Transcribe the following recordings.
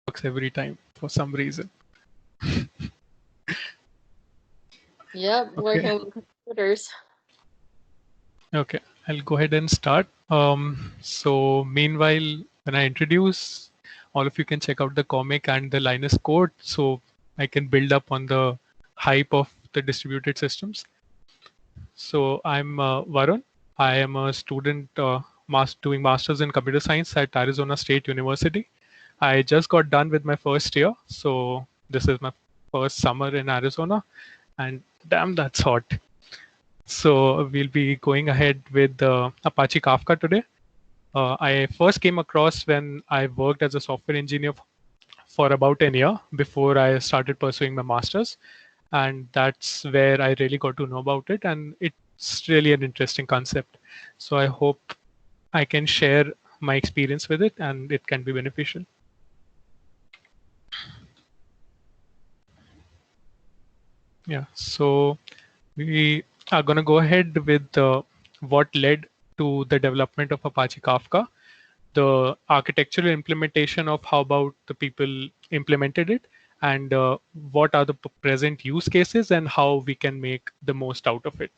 works every time for some reason. Yep, Okay, working with computers. okay, I'll go ahead and start. So meanwhile, when I introduce, all of you can check out the comic and the Linus code, so I can build up on the hype of the distributed systems. So I'm Varun. I am a student doing masters in computer science at Arizona State University. I just got done with my first year, so this is my first summer in Arizona, and damn, that's hot. So we'll be going ahead with Apache Kafka today. I first came across when I worked as a software engineer for about a year before I started pursuing my master's. And that's where I really got to know about it. And it's really an interesting concept. So I hope I can share my experience with it and it can be beneficial. Yeah. So we are going to go ahead with what led to the development of Apache Kafka, the architectural implementation of how about the people implemented it, and what are the present use cases and how we can make the most out of it.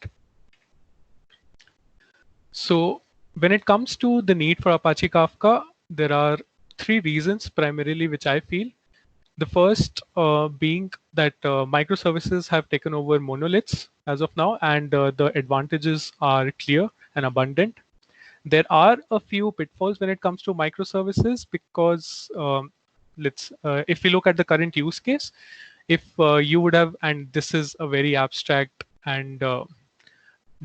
So when it comes to the need for Apache Kafka, there are three reasons primarily which I feel. The first being that microservices have taken over monoliths as of now, and the advantages are clear and abundant. There are a few pitfalls when it comes to microservices because if we look at the current use case, if you would have, and this is a very abstract and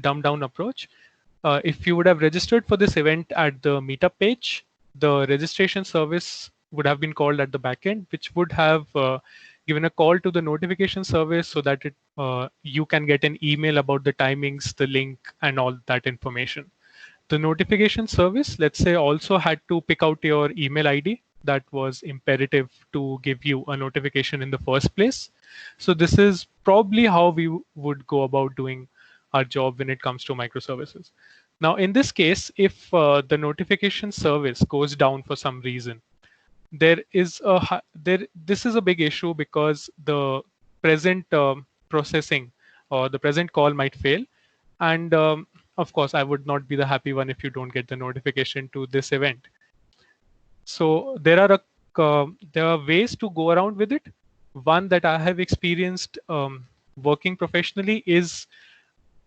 dumbed down approach, if you would have registered for this event at the meetup page, the registration service would have been called at the backend, which would have given a call to the notification service so that you can get an email about the timings, the link, and all that information. The notification service, let's say, also had to pick out your email ID that was imperative to give you a notification in the first place. So this is probably how we would go about doing our job when it comes to microservices. Now, in this case, if the notification service goes down for some reason, there is a there this is a big issue because the present processing or the present call might fail, and of course I would not be the happy one if you don't get the notification to this event. So there are ways to go around with it. One that I have experienced working professionally is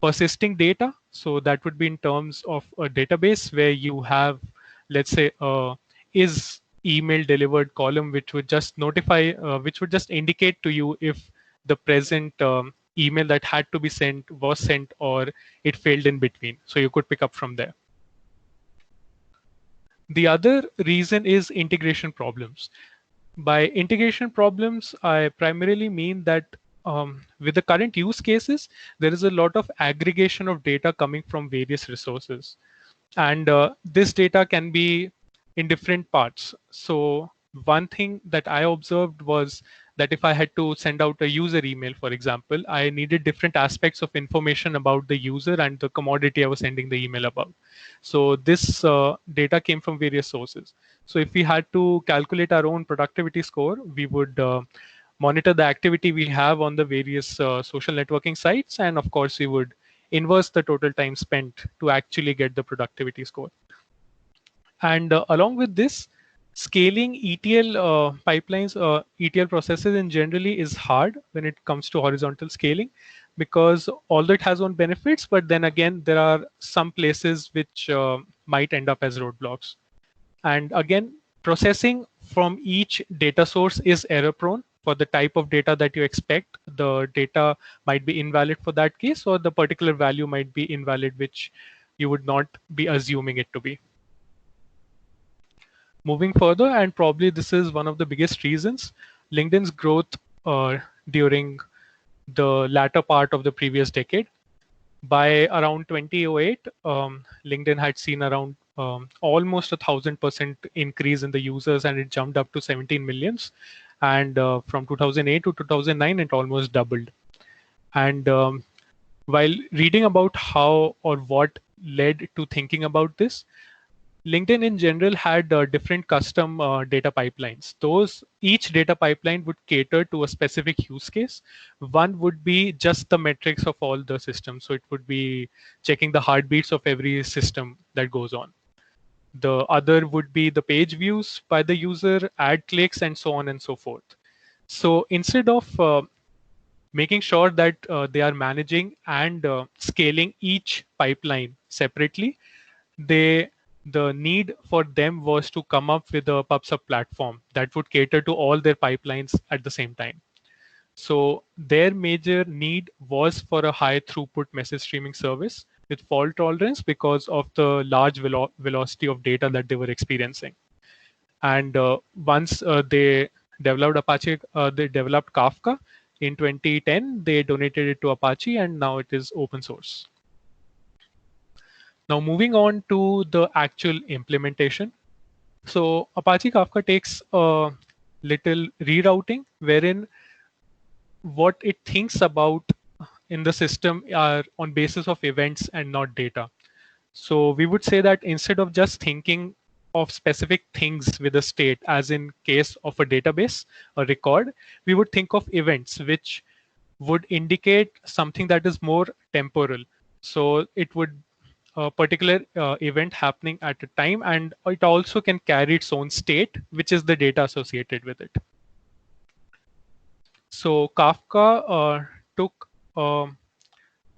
persisting data. So that would be in terms of a database where you have, let's say, is email delivered column, which would just notify, which would just indicate to you if the present email that had to be sent was sent or it failed in between. So you could pick up from there. The other reason is integration problems. By integration problems, I primarily mean that with the current use cases, there is a lot of aggregation of data coming from various resources. And this data can be in different parts. So one thing that I observed was that if I had to send out a user email, for example, I needed different aspects of information about the user and the commodity I was sending the email about. So this data came from various sources. So if we had to calculate our own productivity score, we would monitor the activity we have on the various social networking sites, and of course we would inverse the total time spent to actually get the productivity score. And along with this, scaling ETL pipelines, ETL processes in generally is hard when it comes to horizontal scaling, because although it has own benefits, but then again, there are some places which might end up as roadblocks. And again, processing from each data source is error prone. For the type of data that you expect, the data might be invalid for that case, or the particular value might be invalid, which you would not be assuming it to be. Moving further, and probably this is one of the biggest reasons, LinkedIn's growth during the latter part of the previous decade. By around 2008, LinkedIn had seen around almost 1,000% increase in the users, and it jumped up to 17 millions. And from 2008 to 2009, it almost doubled. And while reading about how or what led to thinking about this, LinkedIn in general had different custom data pipelines. Those each data pipeline would cater to a specific use case. One would be just the metrics of all the systems. So it would be checking the heartbeats of every system that goes on. The other would be the page views by the user, ad clicks, and so on and so forth. So instead of making sure that they are managing and scaling each pipeline separately, they the need for them was to come up with a PubSub platform that would cater to all their pipelines at the same time. So their major need was for a high throughput message streaming service with fault tolerance because of the large velocity of data that they were experiencing. And once they developed Kafka in 2010. They donated it to Apache, and now it is open source. Now moving on to the actual implementation. So Apache Kafka takes a little rerouting wherein what it thinks about in the system are on basis of events and not data. So we would say that instead of just thinking of specific things with a state, as in case of a database, a record, we would think of events which would indicate something that is more temporal. So it would a particular event happening at a time, and it also can carry its own state, which is the data associated with it. So Kafka took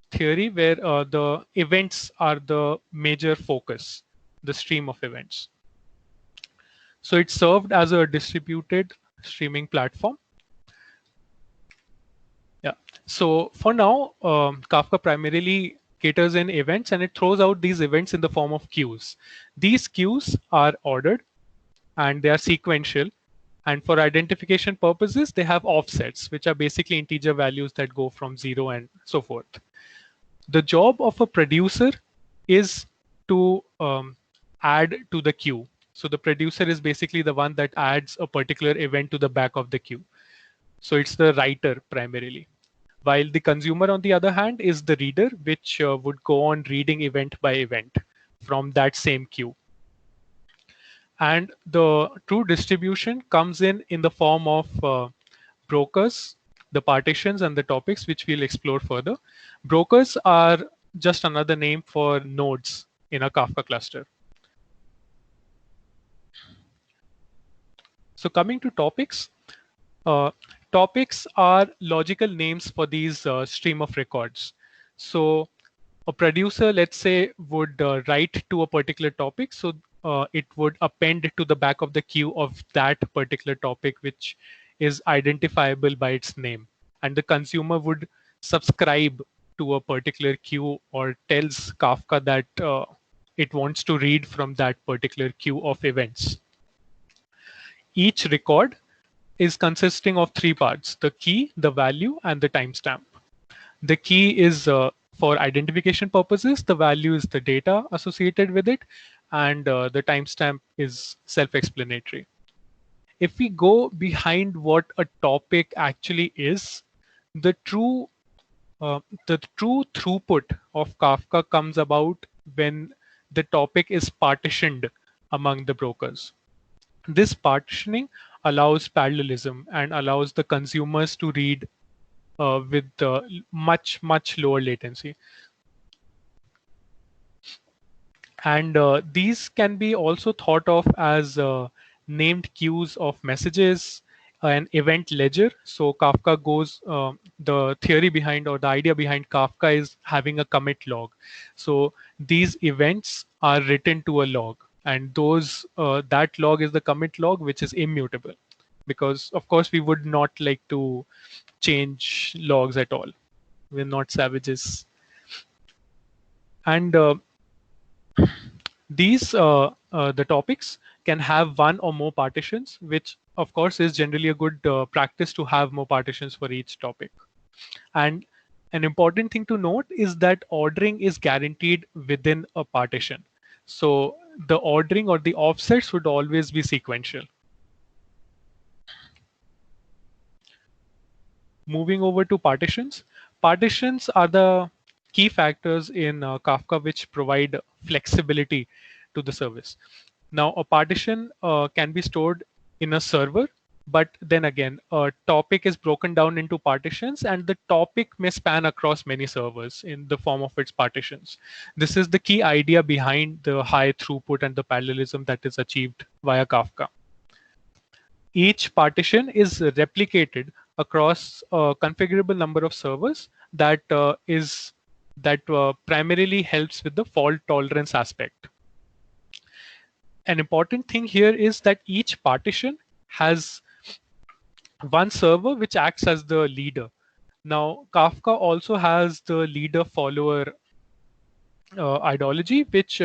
theory where the events are the major focus, the stream of events. So it served as a distributed streaming platform. Yeah. So for now, Kafka primarily caters in events, and it throws out these events in the form of queues. These queues are ordered and they are sequential. And for identification purposes, they have offsets, which are basically integer values that go from 0 and so forth. The job of a producer is to add to the queue. So the producer is basically the one that adds a particular event to the back of the queue. So it's the writer primarily. While the consumer, on the other hand, is the reader, which would go on reading event by event from that same queue. And the true distribution comes in the form of brokers, the partitions, and the topics, which we'll explore further. Brokers are just another name for nodes in a Kafka cluster. So coming to topics, topics are logical names for these stream of records. So a producer, let's say, would write to a particular topic. So it would append to the back of the queue of that particular topic, which is identifiable by its name. And the consumer would subscribe to a particular queue or tells Kafka that it wants to read from that particular queue of events. Each record is consisting of three parts: the key, the value, and the timestamp. The key is for identification purposes, the value is the data associated with it, and the timestamp is self-explanatory. If we go behind what a topic actually is, the true throughput of Kafka comes about when the topic is partitioned among the brokers. This partitioning allows parallelism and allows the consumers to read with much lower latency. And these can be also thought of as named queues of messages, an event ledger. So Kafka goes, the theory behind or the idea behind Kafka is having a commit log. So these events are written to a log, and those that log is the commit log, which is immutable, because of course we would not like to change logs at all. We're not savages. And these the topics can have one or more partitions, which of course is generally a good practice to have more partitions for each topic. And an important thing to note is that ordering is guaranteed within a partition. So the ordering or the offsets would always be sequential. Moving over to partitions. Partitions are the key factors in Kafka which provide flexibility to the service. Now, a partition can be stored in a server, but then again, a topic is broken down into partitions, and the topic may span across many servers in the form of its partitions. This is the key idea behind the high throughput and the parallelism that is achieved via Kafka. Each partition is replicated across a configurable number of servers that primarily helps with the fault tolerance aspect. An important thing here is that each partition has one server which acts as the leader. Now, Kafka also has the leader follower ideology, which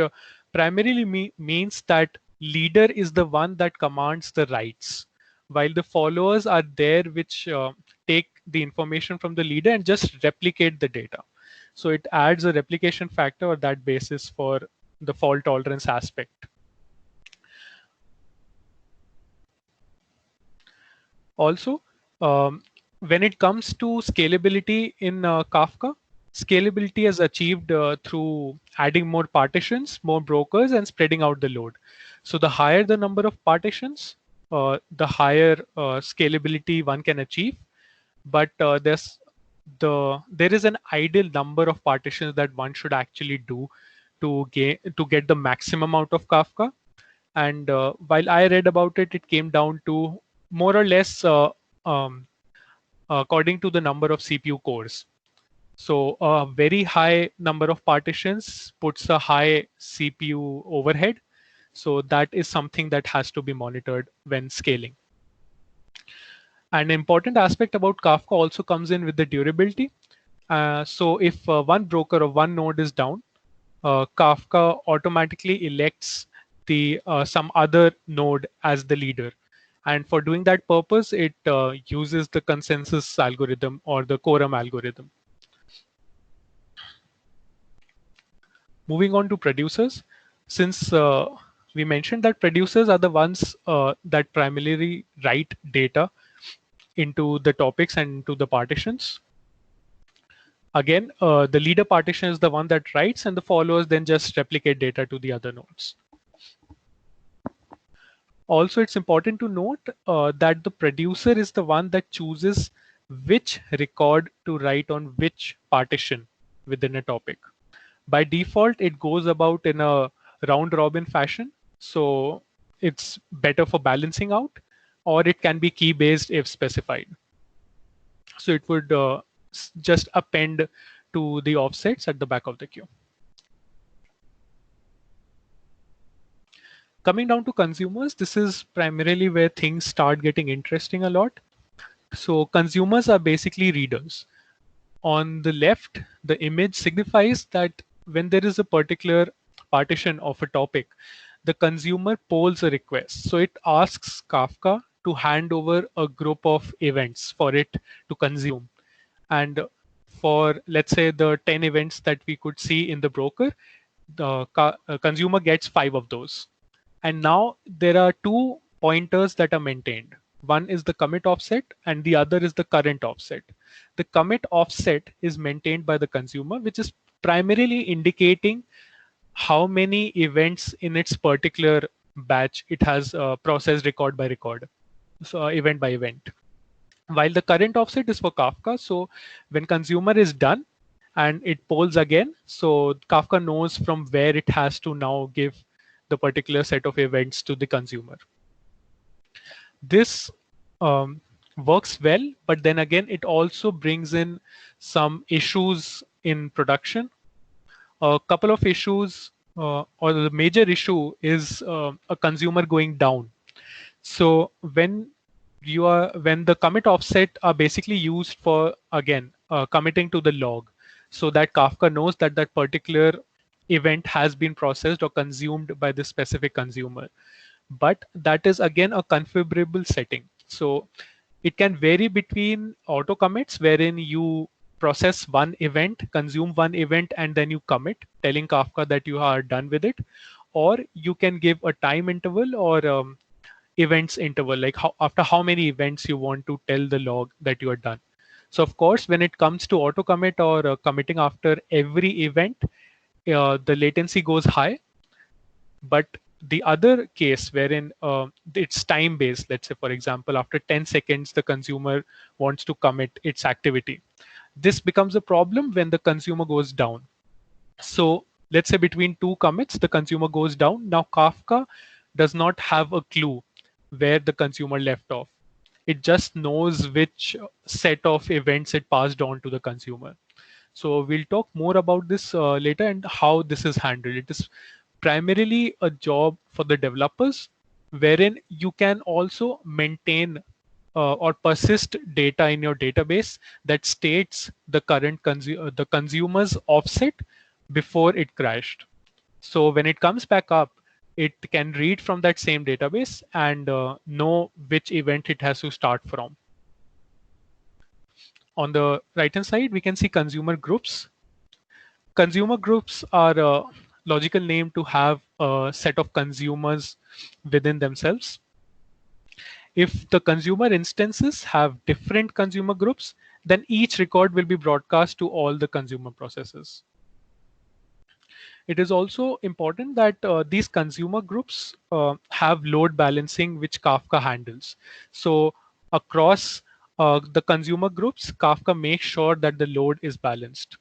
primarily means that leader is the one that commands the writes, while the followers are there which take the information from the leader and just replicate the data. So it adds a replication factor or that basis for the fault tolerance aspect. Also, when it comes to scalability in Kafka, scalability is achieved through adding more partitions, more brokers, and spreading out the load. So the higher the number of partitions, the higher scalability one can achieve. But there is an ideal number of partitions that one should actually do to get the maximum out of Kafka. And while I read about it, it came down to more or less um, according to the number of CPU cores. So a very high number of partitions puts a high CPU overhead. So that is something that has to be monitored when scaling. An important aspect about Kafka also comes in with the durability. So if one broker or one node is down, Kafka automatically elects the some other node as the leader. And for doing that purpose, it uses the consensus algorithm or the quorum algorithm. Moving on to producers, since we mentioned that producers are the ones that primarily write data into the topics and into the partitions. Again, the leader partition is the one that writes, and the followers then just replicate data to the other nodes. Also, it's important to note that the producer is the one that chooses which record to write on which partition within a topic. By default, it goes about in a round robin fashion. So it's better for balancing out, or it can be key based if specified. So it would just append to the offsets at the back of the queue. Coming down to consumers, this is primarily where things start getting interesting a lot. So consumers are basically readers. On the left, the image signifies that when there is a particular partition of a topic, the consumer polls a request. So it asks Kafka to hand over a group of events for it to consume. And for, let's say, the 10 events that we could see in the broker, the consumer gets 5 of those. And now there are 2 pointers that are maintained. One is the commit offset and the other is the current offset. The commit offset is maintained by the consumer, which is primarily indicating how many events in its particular batch it has processed record by record, so event by event. While the current offset is for Kafka, so when consumer is done and it polls again, so Kafka knows from where it has to now give the particular set of events to the consumer. This works well, but then again, it also brings in some issues in production. A couple of issues, or the major issue is a consumer going down. So when the commit offset are basically used for, again, committing to the log, so that Kafka knows that that particular event has been processed or consumed by the specific consumer. But that is again a configurable setting. So it can vary between auto commits, wherein you process one event, consume one event, and then you commit, telling Kafka that you are done with it. Or you can give a time interval or events interval, like after how many events you want to tell the log that you are done. So of course, when it comes to auto commit or committing after every event, the latency goes high. But the other case wherein it's time based, let's say for example, after 10 seconds the consumer wants to commit its activity, this becomes a problem when the consumer goes down. So let's say between two commits, the consumer goes down. Now Kafka does not have a clue where the consumer left off. It just knows which set of events it passed on to the consumer. So we'll talk more about this later and how this is handled. It is primarily a job for the developers, wherein you can also maintain or persist data in your database that states the current the consumer's offset before it crashed. So when it comes back up, it can read from that same database and know which event it has to start from. On the right hand side, we can see consumer groups. Consumer groups are a logical name to have a set of consumers within themselves. If the consumer instances have different consumer groups, then each record will be broadcast to all the consumer processes. It is also important that these consumer groups have load balancing, which Kafka handles. So across the consumer groups, Kafka makes sure that the load is balanced.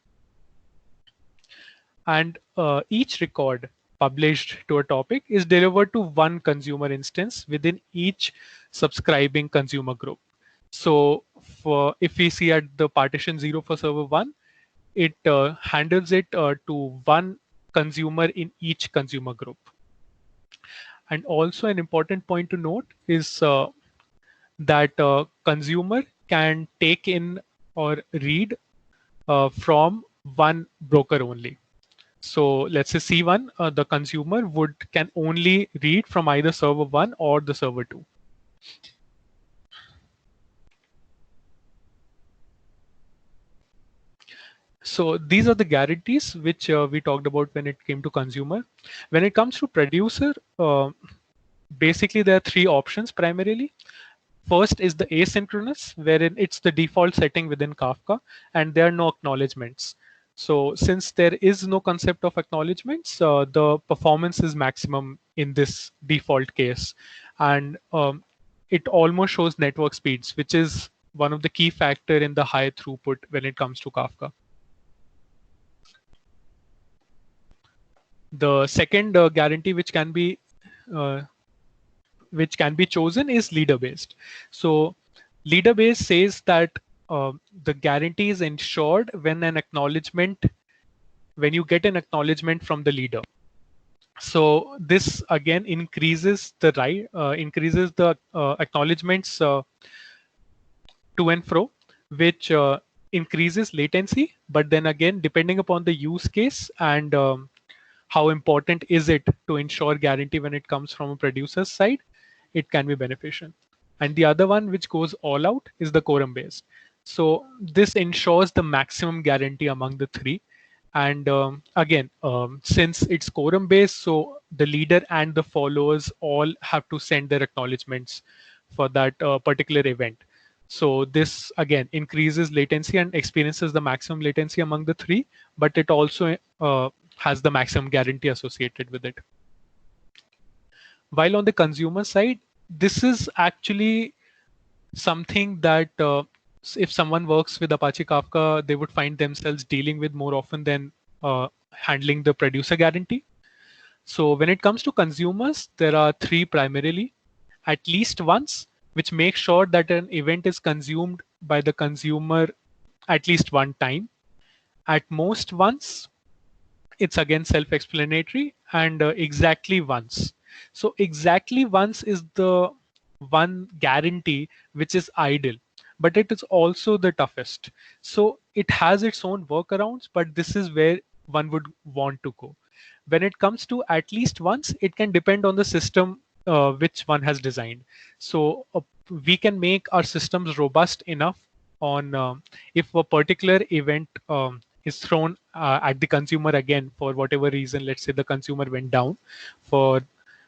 And each record published to a topic is delivered to one consumer instance within each subscribing consumer group. So if we see at the partition 0 for server 1, it handles it to one consumer in each consumer group. And also an important point to note is that consumer can take in or read from one broker only. So let's say C1, the consumer can only read from either server 1 or the server 2. So these are the guarantees which we talked about when it came to consumer. When it comes to producer, basically there are three options primarily. First is the asynchronous, wherein it's the default setting within Kafka and there are no acknowledgements. So since there is no concept of acknowledgements, the performance is maximum in this default case. And it almost shows network speeds, which is one of the key factor in the high throughput when it comes to Kafka. The second guarantee which can be chosen is leader based. So leader based says that the guarantee is ensured when you get an acknowledgement from the leader. So this again increases the acknowledgements to and fro, which increases latency. But then again, depending upon the use case and how important is it to ensure guarantee when it comes from a producer's side, it can be beneficial. And the other one which goes all out is the quorum based. So this ensures the maximum guarantee among the three. And again, since it's quorum based, so the leader and the followers all have to send their acknowledgements for that particular event. So this again increases latency and experiences the maximum latency among the three, but it also has the maximum guarantee associated with it. While on the consumer side, this is actually something that if someone works with Apache Kafka, they would find themselves dealing with more often than handling the producer guarantee. So when it comes to consumers, there are three primarily. At least once, which makes sure that an event is consumed by the consumer at least one time. At most once, it's again self-explanatory, and exactly once. So exactly once is the one guarantee which is ideal, but it is also the toughest. So it has its own workarounds, but this is where one would want to go. When it comes to at least once, it can depend on the system which one has designed. So we can make our systems robust enough on if a particular event is thrown at the consumer again for whatever reason. Let's say the consumer went down for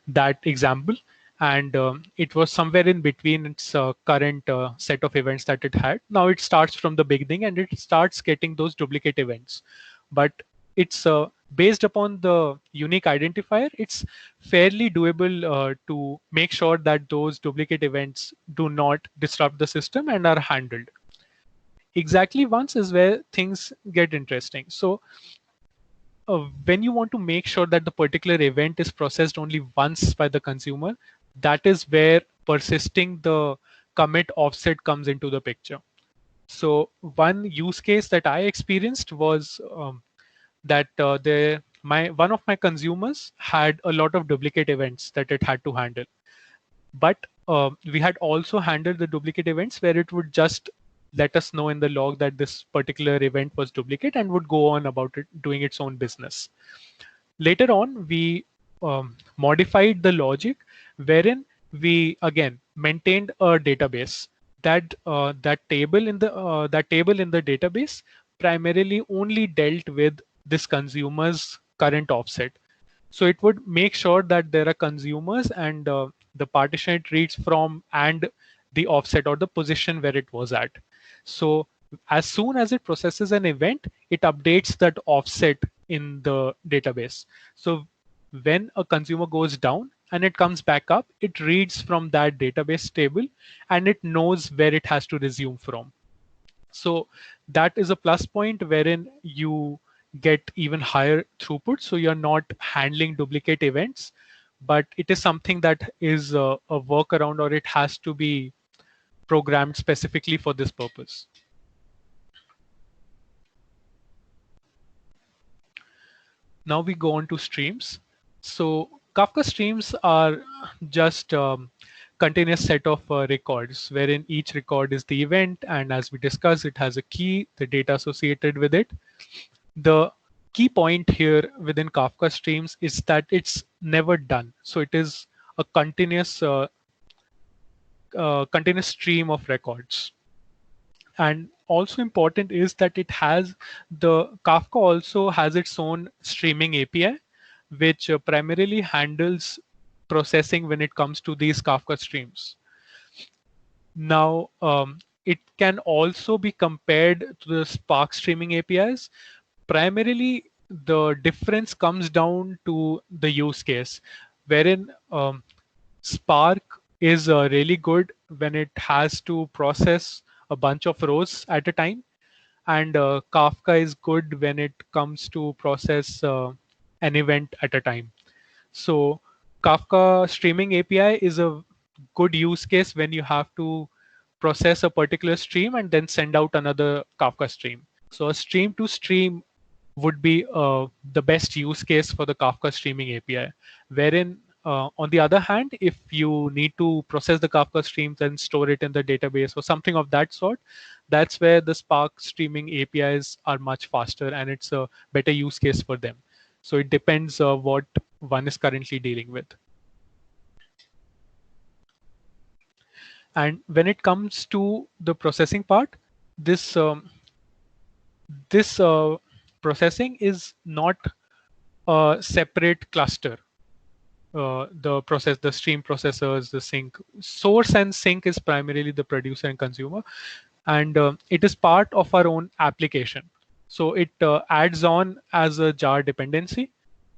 that example, and it was somewhere in between its current set of events that it had. Now it starts from the beginning and it starts getting those duplicate events, but it's based upon the unique identifier, it's fairly doable to make sure that those duplicate events do not disrupt the system and are handled. Exactly once is where things get interesting. So when you want to make sure that the particular event is processed only once by the consumer, that is where persisting the commit offset comes into the picture. So one use case that I experienced was that my one of my consumers had a lot of duplicate events that it had to handle, but we had also handled the duplicate events where it would just let us know in the log that this particular event was duplicate and would go on about it doing its own business. Later on, we modified the logic wherein we again maintained a database. That table in the database primarily only dealt with this consumer's current offset. So it would make sure that there are consumers and the partition it reads from and the offset or the position where it was at. So as soon as it processes an event, it updates that offset in the database. So when a consumer goes down and it comes back up, it reads from that database table and it knows where it has to resume from. So that is a plus point wherein you get even higher throughput. So you're not handling duplicate events, but it is something that is a workaround, or it has to be programmed specifically for this purpose. Now we go on to streams. So Kafka streams are just continuous set of records wherein each record is the event, and as we discussed, it has a key, the data associated with it. The key point here within Kafka streams is that it's never done. So it is a continuous stream of records. And also important is that the Kafka also has its own streaming API, which primarily handles processing when it comes to these Kafka streams. Now, it can also be compared to the Spark streaming APIs. Primarily, the difference comes down to the use case, wherein Spark is really good when it has to process a bunch of rows at a time, and Kafka is good when it comes to process an event at a time. So Kafka streaming API is a good use case when you have to process a particular stream and then send out another Kafka stream. So a stream to stream would be the best use case for the Kafka streaming API, wherein on the other hand, if you need to process the Kafka streams and store it in the database or something of that sort, that's where the Spark streaming APIs are much faster and it's a better use case for them. So it depends what one is currently dealing with. And when it comes to the processing part, this processing is not a separate cluster. The stream processors, the sink, source and sink is primarily the producer and consumer, and it is part of our own application. So it adds on as a jar dependency,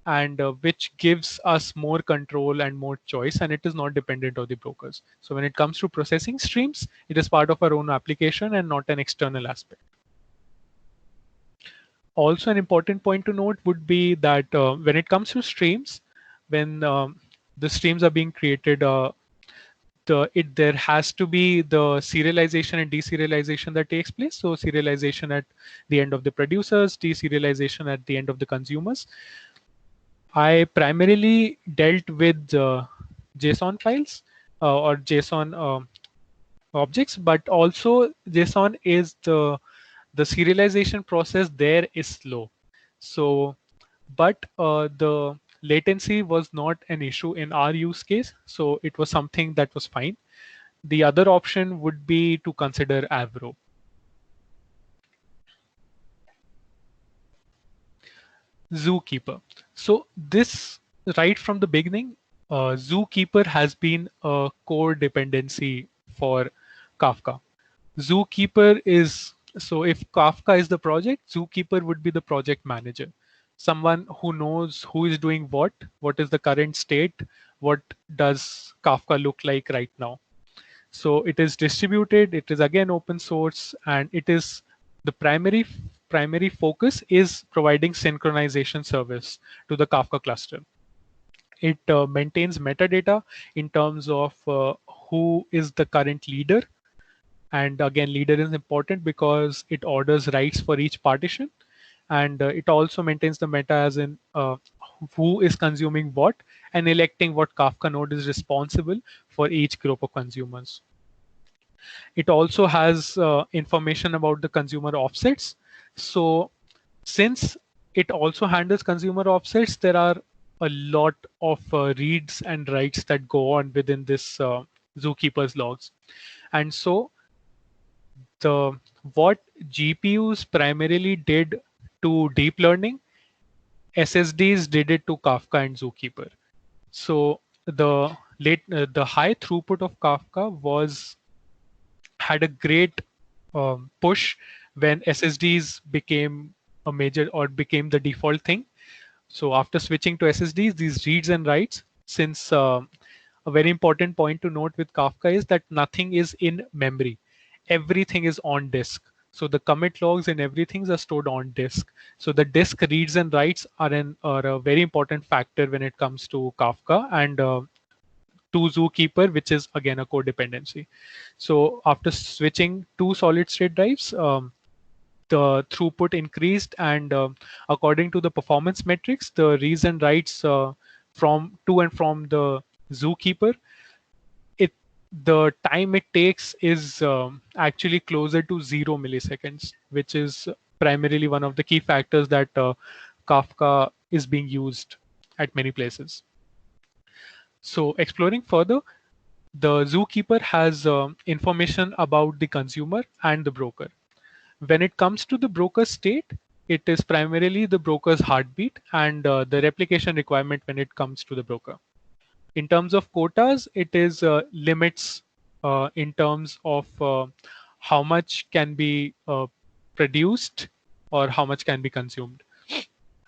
and which gives us more control and more choice, and it is not dependent on the brokers. So when it comes to processing streams, it is part of our own application and not an external aspect. Also, an important point to note would be that when it comes to streams, when the streams are being created, there has to be the serialization and deserialization that takes place. So serialization at the end of the producers, deserialization at the end of the consumers. I primarily dealt with JSON files or JSON objects, but also JSON is the serialization process there is slow. So, but the latency was not an issue in our use case. So it was something that was fine. The other option would be to consider Avro. Zookeeper. So this right from the beginning, Zookeeper has been a core dependency for Kafka. Zookeeper is, so if Kafka is the project, Zookeeper would be the project manager. someone who knows who is doing what is the current state, what does Kafka look like right now. So it is distributed, it is again open source, and it is the primary focus is providing synchronization service to the Kafka cluster. It maintains metadata in terms of who is the current leader. And again, leader is important because it orders writes for each partition. And it also maintains the meta as in who is consuming what and electing what Kafka node is responsible for each group of consumers. It also has information about the consumer offsets. So since it also handles consumer offsets, there are a lot of reads and writes that go on within this Zookeeper's logs. And so the what GPUs primarily did to deep learning, SSDs did it to Kafka and Zookeeper. So the high throughput of Kafka had a great push when SSDs became a major or became the default thing. So after switching to SSDs, these reads and writes, since a very important point to note with Kafka is that nothing is in memory. Everything is on disk. So the commit logs and everything are stored on disk. So the disk reads and writes are a very important factor when it comes to Kafka and to Zookeeper, which is again a codependency. So after switching to solid state drives, the throughput increased, and according to the performance metrics, the reads and writes from to and from the Zookeeper, it the time it takes is actually closer to 0 milliseconds, which is primarily one of the key factors that Kafka is being used at many places. So exploring further, the Zookeeper has information about the consumer and the broker. When it comes to the broker state, it is primarily the broker's heartbeat and the replication requirement when it comes to the broker. In terms of quotas, it is limits in terms of how much can be produced or how much can be consumed.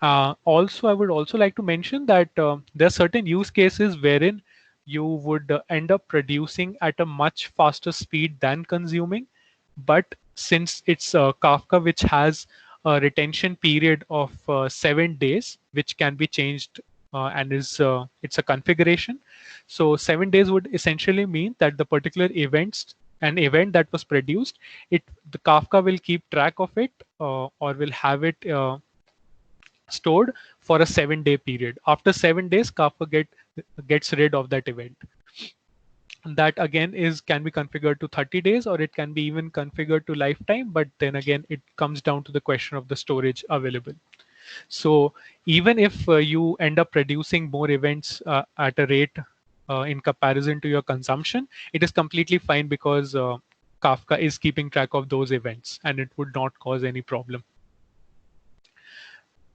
Also, I would also like to mention that there are certain use cases wherein you would end up producing at a much faster speed than consuming. But since it's Kafka, which has a retention period of 7 days, which can be changed and it's a configuration. So 7 days would essentially mean that the particular an event that was produced, the Kafka will keep track of it or will have it stored for a 7 day period. After 7 days, Kafka gets rid of that event. That again can be configured to 30 days, or it can be even configured to lifetime. But then again, it comes down to the question of the storage available. So even if you end up producing more events at a rate in comparison to your consumption, it is completely fine because Kafka is keeping track of those events and it would not cause any problem.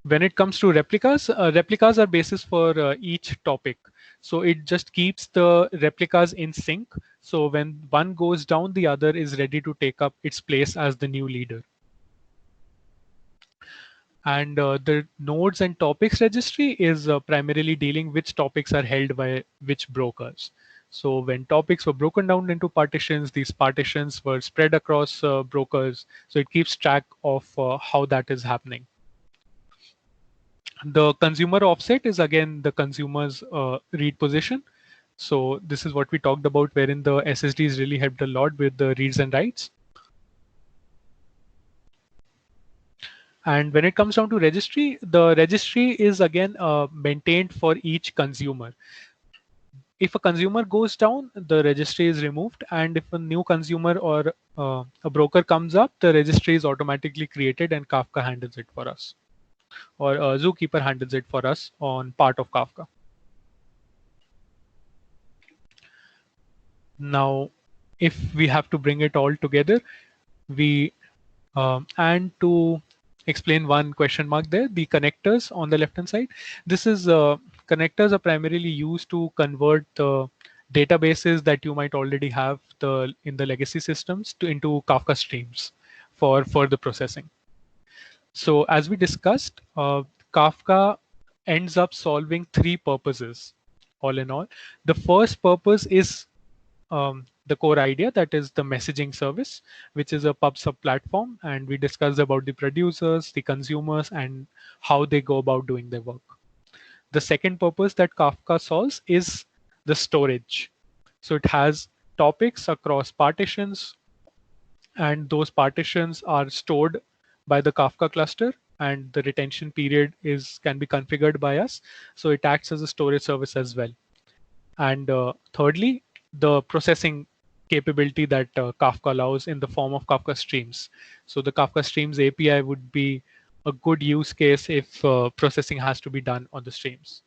When it comes to replicas, replicas are basis for each topic. So it just keeps the replicas in sync. So when one goes down, the other is ready to take up its place as the new leader. And the nodes and topics registry is primarily dealing which topics are held by which brokers. So when topics were broken down into partitions, these partitions were spread across brokers. So it keeps track of how that is happening. The consumer offset is again the consumer's read position. So this is what we talked about, wherein the SSDs really helped a lot with the reads and writes. And when it comes down to registry, the registry is again maintained for each consumer. If a consumer goes down, the registry is removed. And if a new consumer or a broker comes up, the registry is automatically created and Kafka handles it for us. Or Zookeeper handles it for us on part of Kafka. Now, if we have to bring it all together, and to explain one question mark there, the connectors on the left-hand side, this is connectors are primarily used to convert the databases that you might already have in the legacy systems into Kafka streams for further processing. So as we discussed, Kafka ends up solving three purposes. All in all, the first purpose is the core idea, that is the messaging service, which is a pub sub platform, and we discussed about the producers, the consumers, and how they go about doing their work. The second purpose that Kafka solves is the storage. So it has topics across partitions, and those partitions are stored by the Kafka cluster, and the retention period is can be configured by us. So it acts as a storage service as well. And thirdly, the processing capability that Kafka allows in the form of Kafka Streams. So the Kafka Streams API would be a good use case if processing has to be done on the streams.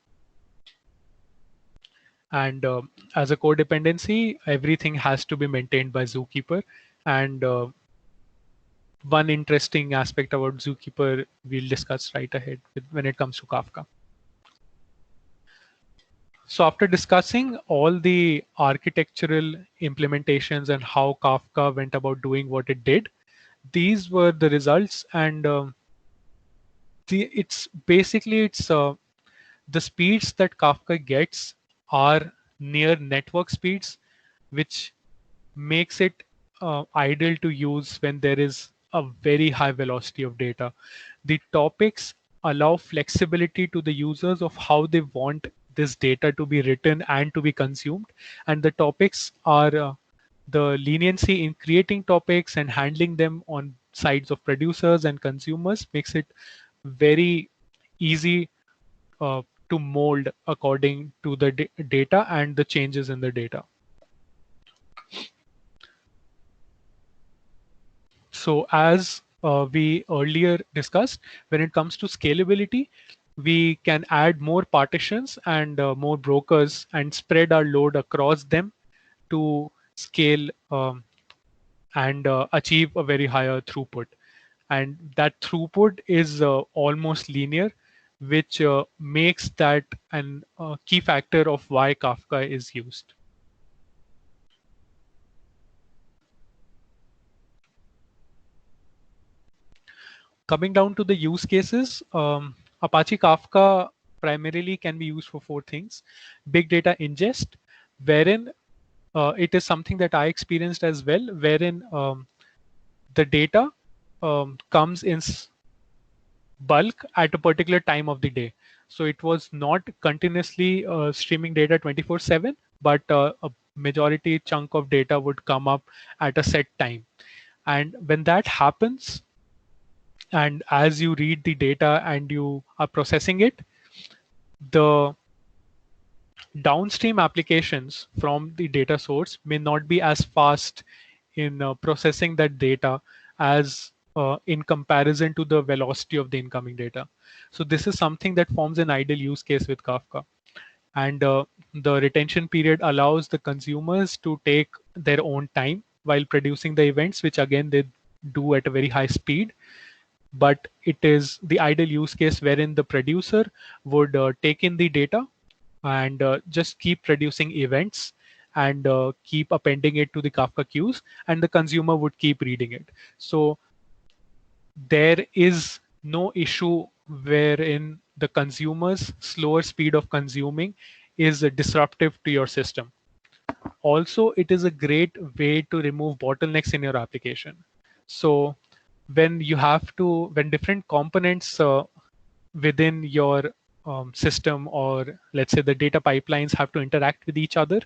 And as a core dependency, everything has to be maintained by Zookeeper. And one interesting aspect about Zookeeper we'll discuss right ahead when it comes to Kafka. So after discussing all the architectural implementations and how Kafka went about doing what it did, these were the results. And it's the speeds that Kafka gets are near network speeds, which makes it ideal to use when there is a very high velocity of data. The topics allow flexibility to the users of how they want this data to be written and to be consumed. And the topics are the leniency in creating topics and handling them on sides of producers and consumers makes it very easy to mold according to the data and the changes in the data. So as we earlier discussed, when it comes to scalability, we can add more partitions and more brokers and spread our load across them to scale and achieve a very higher throughput. And that throughput is almost linear, which makes that an key factor of why Kafka is used. Coming down to the use cases, Apache Kafka primarily can be used for four things. Big data ingest, wherein it is something that I experienced as well, wherein the data comes in bulk at a particular time of the day. So it was not continuously streaming data 24/7, but a majority chunk of data would come up at a set time. And when that happens, and as you read the data and you are processing it, the downstream applications from the data source may not be as fast in processing that data as in comparison to the velocity of the incoming data. So this is something that forms an ideal use case with Kafka. And the retention period allows the consumers to take their own time while producing the events, which again they do at a very high speed. But it is the ideal use case wherein the producer would take in the data and just keep producing events and keep appending it to the Kafka queues, and the consumer would keep reading it. So there is no issue wherein the consumer's slower speed of consuming is disruptive to your system. Also, it is a great way to remove bottlenecks in your application. So when different components within your system, or let's say the data pipelines, have to interact with each other,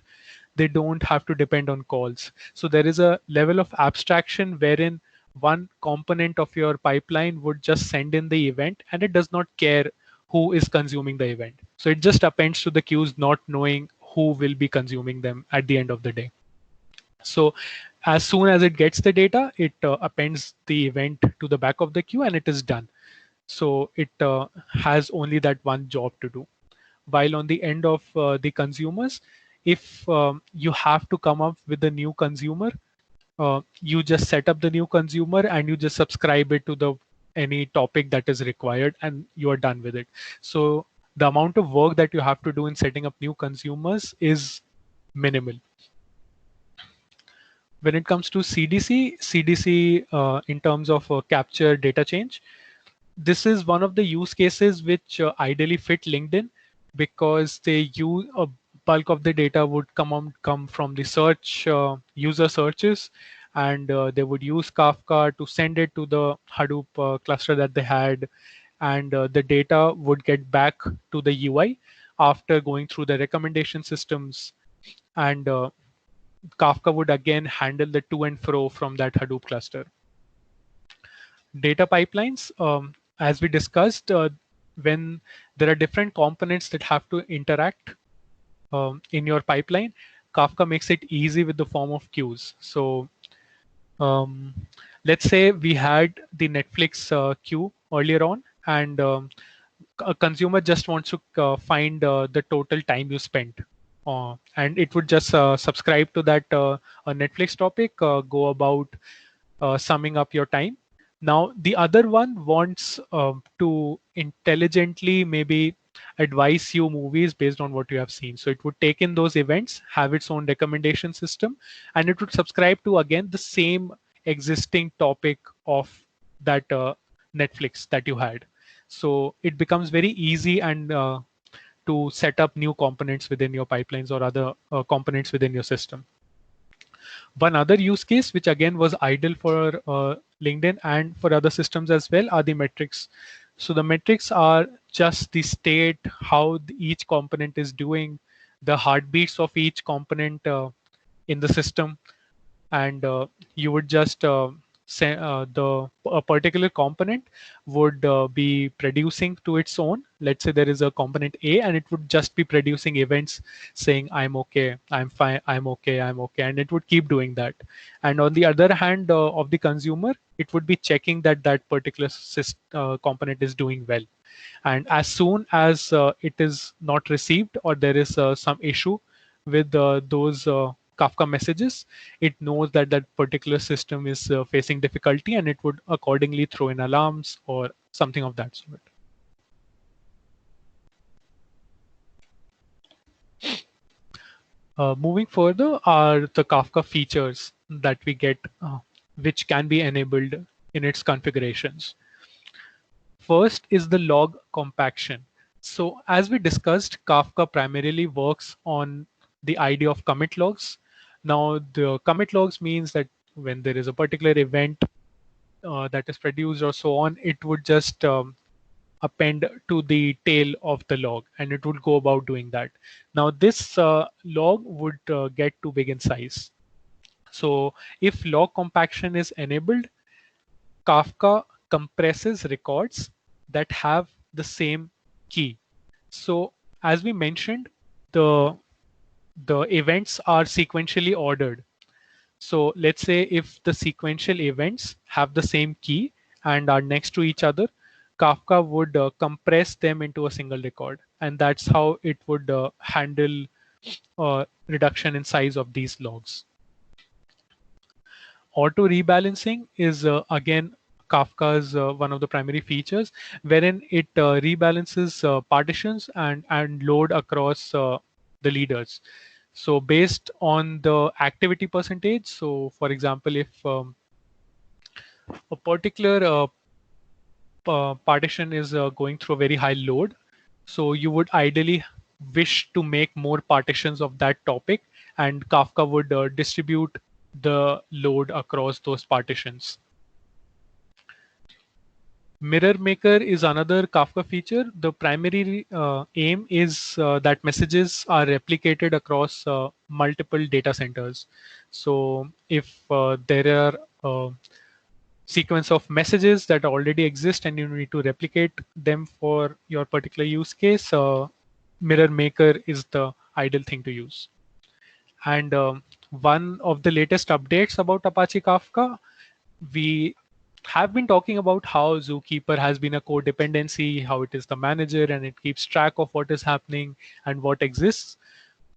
they don't have to depend on calls. So there is a level of abstraction wherein one component of your pipeline would just send in the event and it does not care who is consuming the event. So it just appends to the queues, not knowing who will be consuming them at the end of the day. So as soon as it gets the data, it appends the event to the back of the queue and it is done. So it has only that one job to do. While on the end of the consumers, if you have to come up with a new consumer, you just set up the new consumer and you just subscribe it to the any topic that is required and you are done with it. So the amount of work that you have to do in setting up new consumers is minimal. When it comes to CDC in terms of capture data change, this is one of the use cases which ideally fit LinkedIn, because they use a bulk of the data would come from the search user searches, and they would use Kafka to send it to the Hadoop cluster that they had, and the data would get back to the UI after going through the recommendation systems, and Kafka would again handle the to and fro from that Hadoop cluster. Data pipelines, as we discussed, when there are different components that have to interact in your pipeline, Kafka makes it easy with the form of queues. So um, let's say we had the Netflix queue earlier on, and a consumer just wants to find the total time you spent. And it would just subscribe to that a Netflix topic, go about summing up your time. Now, the other one wants to intelligently maybe advise you movies based on what you have seen. So it would take in those events, have its own recommendation system, and it would subscribe to again the same existing topic of that Netflix that you had. So it becomes very easy and to set up new components within your pipelines or other components within your system. One other use case, which again was ideal for LinkedIn and for other systems as well, are the metrics. So the metrics are just the state, how each component is doing, the heartbeats of each component in the system, and you would just say a particular component would be producing to its own. Let's say there is a component A, and it would just be producing events saying I'm okay, I'm fine, I'm okay, I'm okay, and it would keep doing that. And on the other hand of the consumer, it would be checking that that particular component is doing well. And as soon as it is not received, or there is some issue with those Kafka messages, it knows that that particular system is facing difficulty, and it would accordingly throw in alarms or something of that sort. Moving further are the Kafka features that we get, which can be enabled in its configurations. First is the log compaction. So as we discussed, Kafka primarily works on the idea of commit logs. Now, the commit logs means that when there is a particular event that is produced or so on, it would just append to the tail of the log, and it would go about doing that. Now, this log would get too big in size. So if log compaction is enabled, Kafka compresses records that have the same key. So as we mentioned, the events are sequentially ordered. So let's say if the sequential events have the same key and are next to each other, Kafka would compress them into a single record. And that's how it would handle reduction in size of these logs. Auto rebalancing is again Kafka's one of the primary features, wherein it rebalances partitions and load across the leaders. So based on the activity percentage, so for example, if a particular partition is going through a very high load, so you would ideally wish to make more partitions of that topic, and Kafka would distribute the load across those partitions. Mirror Maker is another Kafka feature. The primary aim is that messages are replicated across multiple data centers. So if there are sequence of messages that already exist and you need to replicate them for your particular use case, Mirror Maker is the ideal thing to use. And one of the latest updates about Apache Kafka, we have been talking about how Zookeeper has been a core dependency, how it is the manager and it keeps track of what is happening and what exists.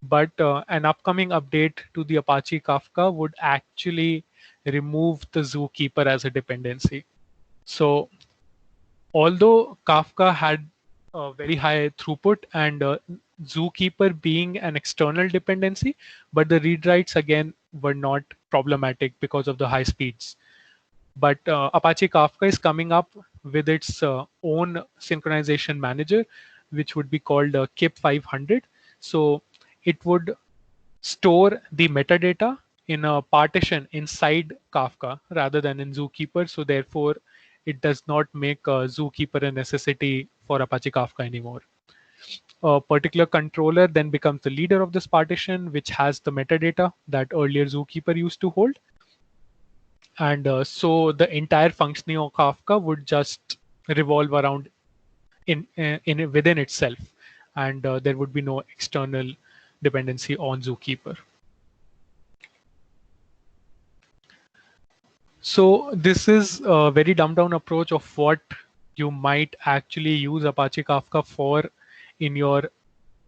But an upcoming update to the Apache Kafka would actually remove the Zookeeper as a dependency. So although Kafka had a very high throughput and Zookeeper being an external dependency, but the read writes again were not problematic because of the high speeds. But Apache Kafka is coming up with its own synchronization manager, which would be called KIP 500. So it would store the metadata in a partition inside Kafka rather than in Zookeeper. So therefore, it does not make Zookeeper a necessity for Apache Kafka anymore. A particular controller then becomes the leader of this partition, which has the metadata that earlier Zookeeper used to hold. And so the entire functioning of Kafka would just revolve around in within itself, and there would be no external dependency on Zookeeper. So this is a very dumbed down approach of what you might actually use Apache Kafka for in your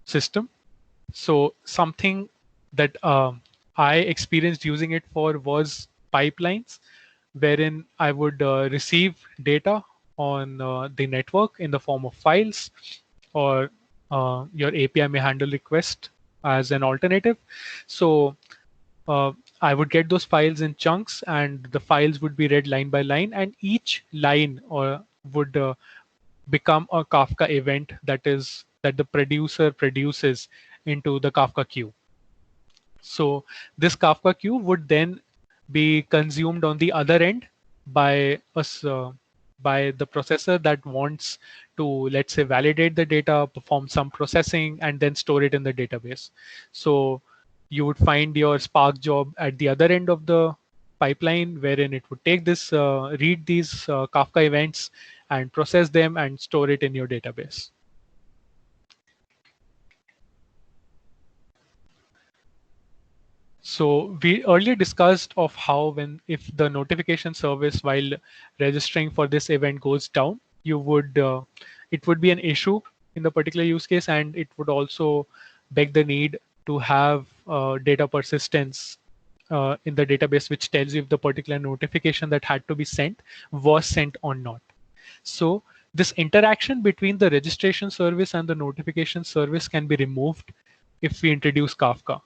system. So something that I experienced using it for was pipelines, wherein I would receive data on the network in the form of files, or your API may handle request as an alternative. So I would get those files in chunks, and the files would be read line by line, and each line would become a Kafka event that the producer produces into the Kafka queue. So this Kafka queue would then be consumed on the other end by us by the processor that wants to, let's say, validate the data, perform some processing, and then store it in the database. So you would find your Spark job at the other end of the pipeline, wherein it would take this, read these Kafka events and process them and store it in your database. So we earlier discussed of how if the notification service while registering for this event goes down, it would be an issue in the particular use case, and it would also beg the need to have data persistence in the database, which tells you if the particular notification that had to be sent was sent or not. So this interaction between the registration service and the notification service can be removed if we introduce Kafka.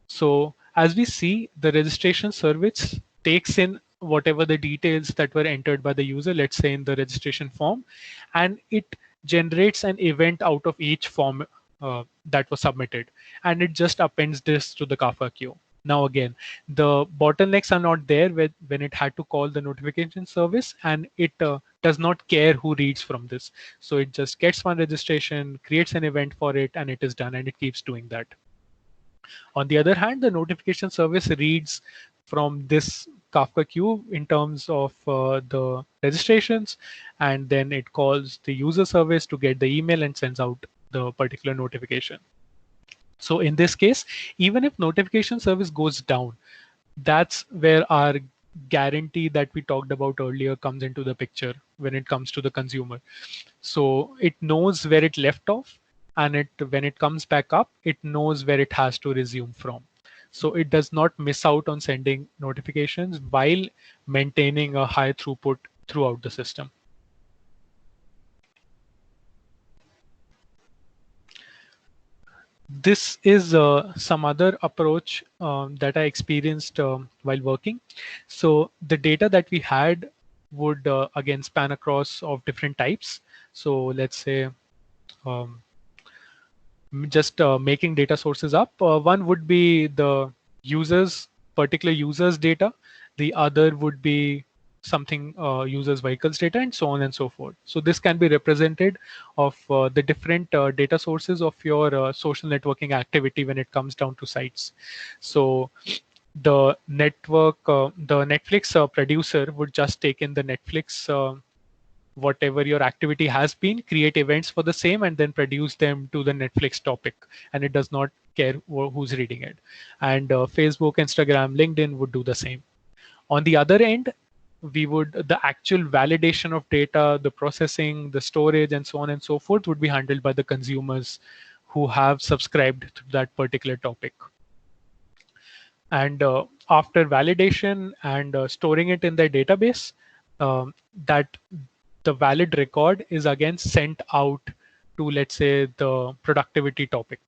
So as we see, the registration service takes in whatever the details that were entered by the user, let's say in the registration form, and it generates an event out of each form that was submitted, and it just appends this to the Kafka queue. Now again, the bottlenecks are not there when it had to call the notification service, and it does not care who reads from this. So it just gets one registration, creates an event for it, and it is done, and it keeps doing that. On the other hand, the notification service reads from this Kafka queue in terms of the registrations, and then it calls the user service to get the email and sends out the particular notification. So in this case, even if notification service goes down, that's where our guarantee that we talked about earlier comes into the picture when it comes to the consumer. So it knows where it left off, and when it comes back up, it knows where it has to resume from. So it does not miss out on sending notifications while maintaining a high throughput throughout the system. This is some other approach that I experienced while working. So the data that we had would again span across of different types. So let's say um, just making data sources up. One would be the particular users data. The other would be something users vehicles data, and so on and so forth. So this can be represented of the different data sources of your social networking activity when it comes down to sites. So the Netflix producer would just take in the Netflix whatever your activity has been, create events for the same, and then produce them to the Netflix topic. And it does not care who's reading it. And Facebook, Instagram, LinkedIn would do the same. On the other end, the actual validation of data, the processing, the storage, and so on and so forth would be handled by the consumers who have subscribed to that particular topic. And after validation and storing it in their database, that the valid record is again sent out to, let's say, the productivity topic.